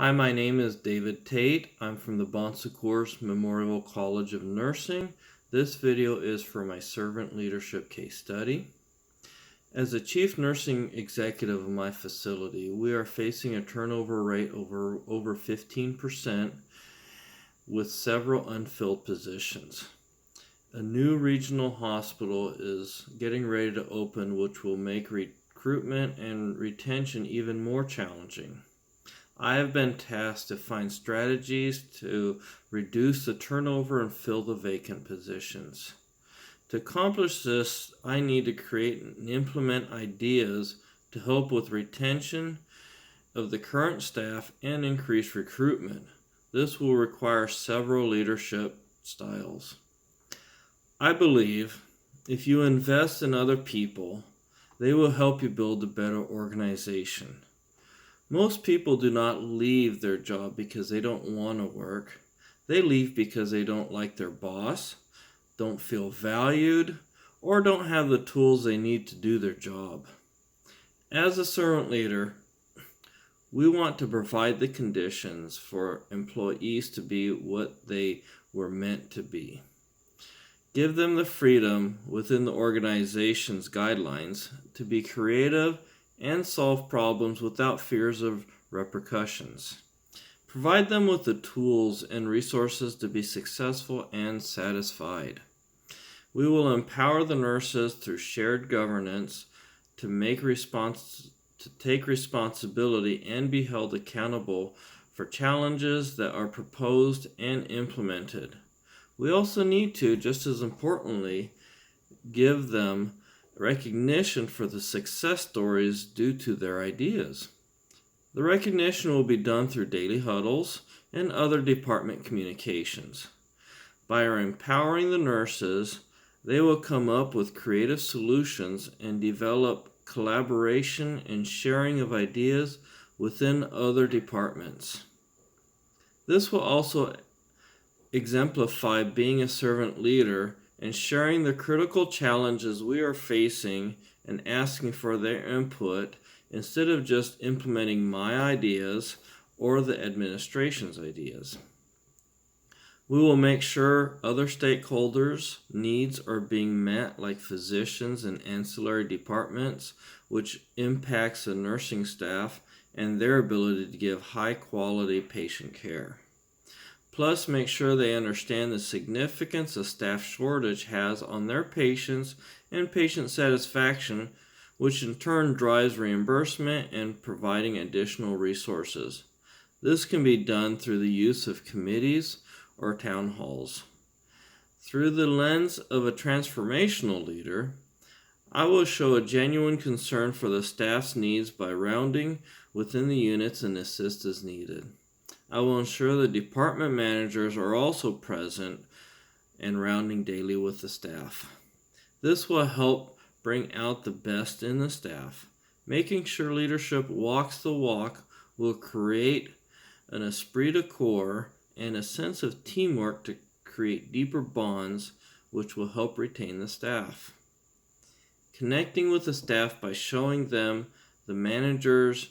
Hi, my name is David Tate. I'm from the Bon Secours Memorial College of Nursing. This video is for my servant leadership case study. As a chief nursing executive of my facility, we are facing a turnover rate over 15% with several unfilled positions. A new regional hospital is getting ready to open, which will make recruitment and retention even more challenging. I have been tasked to find strategies to reduce the turnover and fill the vacant positions. To accomplish this, I need to create and implement ideas to help with retention of the current staff and increase recruitment. This will require several leadership styles. I believe if you invest in other people, they will help you build a better organization. Most people do not leave their job because they don't want to work. They leave because they don't like their boss, don't feel valued, or don't have the tools they need to do their job. As a servant leader, we want to provide the conditions for employees to be what they were meant to be. Give them the freedom within the organization's guidelines to be creative and solve problems without fears of repercussions. Provide them with the tools and resources to be successful and satisfied. We will empower the nurses through shared governance to take responsibility and be held accountable for challenges that are proposed and implemented. We also need to, just as importantly, give them recognition for the success stories due to their ideas. The recognition will be done through daily huddles and other department communications. By empowering the nurses, they will come up with creative solutions and develop collaboration and sharing of ideas within other departments. This will also exemplify being a servant leader and sharing the critical challenges we are facing and asking for their input instead of just implementing my ideas or the administration's ideas. We will make sure other stakeholders' needs are being met, like physicians and ancillary departments, which impacts the nursing staff and their ability to give high-quality patient care. Plus, make sure they understand the significance a staff shortage has on their patients and patient satisfaction, which in turn drives reimbursement and providing additional resources. This can be done through the use of committees or town halls. Through the lens of a transformational leader, I will show a genuine concern for the staff's needs by rounding within the units and assist as needed. I will ensure the department managers are also present and rounding daily with the staff. This will help bring out the best in the staff. Making sure leadership walks the walk will create an esprit de corps and a sense of teamwork to create deeper bonds, which will help retain the staff. Connecting with the staff by showing them the managers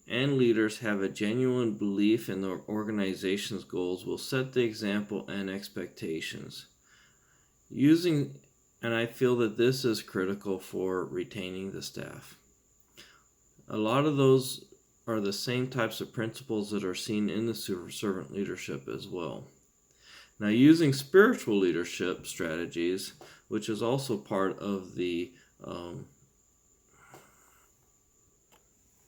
and leaders have a genuine belief in the organization's goals will set the example and expectations. And I feel that this is critical for retaining the staff. A lot of those are the same types of principles that are seen in the servant leadership as well. Now, using spiritual leadership strategies, which is also part of the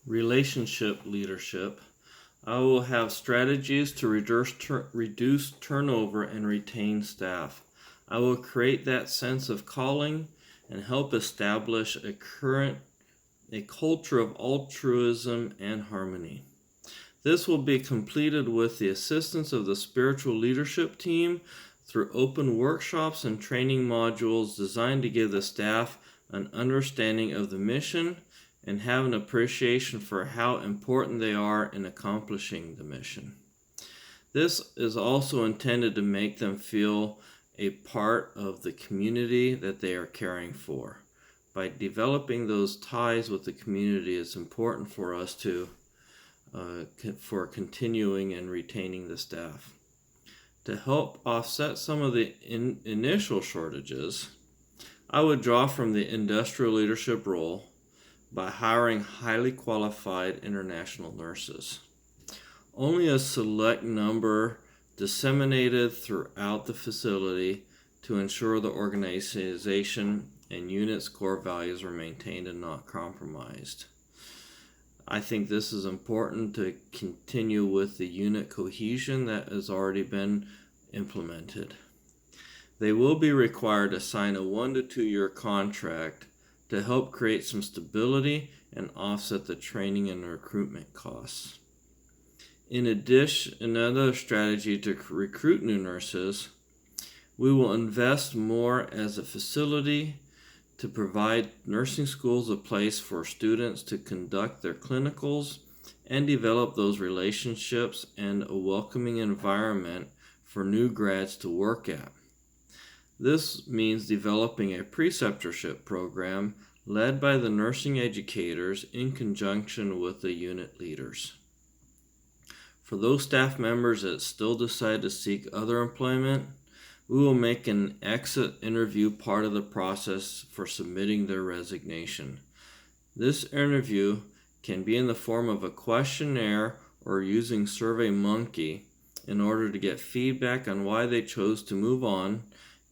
relationship leadership, I will have strategies to reduce turnover and retain staff. I will create that sense of calling and help establish a culture of altruism and harmony. This will be completed with the assistance of the spiritual leadership team through open workshops and training modules designed to give the staff an understanding of the mission and have an appreciation for how important they are in accomplishing the mission. This is also intended to make them feel a part of the community that they are caring for. By developing those ties with the community, it's important for us to for continuing and retaining the staff. To help offset some of the initial shortages, I would draw from the industrial leadership role by hiring highly qualified international nurses. Only a select number disseminated throughout the facility to ensure the organization and unit's core values are maintained and not compromised. I think this is important to continue with the unit cohesion that has already been implemented. They will be required to sign a 1 to 2 year contract to help create some stability and offset the training and recruitment costs. In addition, another strategy to recruit new nurses, we will invest more as a facility to provide nursing schools a place for students to conduct their clinicals and develop those relationships and a welcoming environment for new grads to work at. This means developing a preceptorship program led by the nursing educators in conjunction with the unit leaders. For those staff members that still decide to seek other employment, we will make an exit interview part of the process for submitting their resignation. This interview can be in the form of a questionnaire or using SurveyMonkey in order to get feedback on why they chose to move on,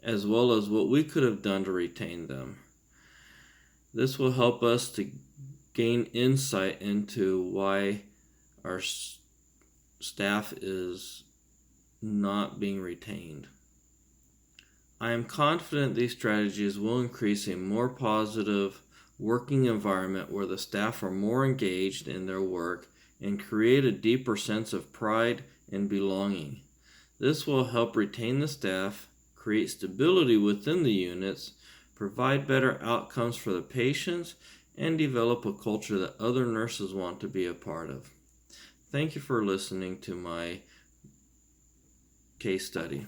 as well as what we could have done to retain them. This will help us to gain insight into why our staff is not being retained. I am confident these strategies will increase a more positive working environment where the staff are more engaged in their work and create a deeper sense of pride and belonging. This will help retain the staff, create stability within the units, provide better outcomes for the patients, and develop a culture that other nurses want to be a part of. Thank you for listening to my case study.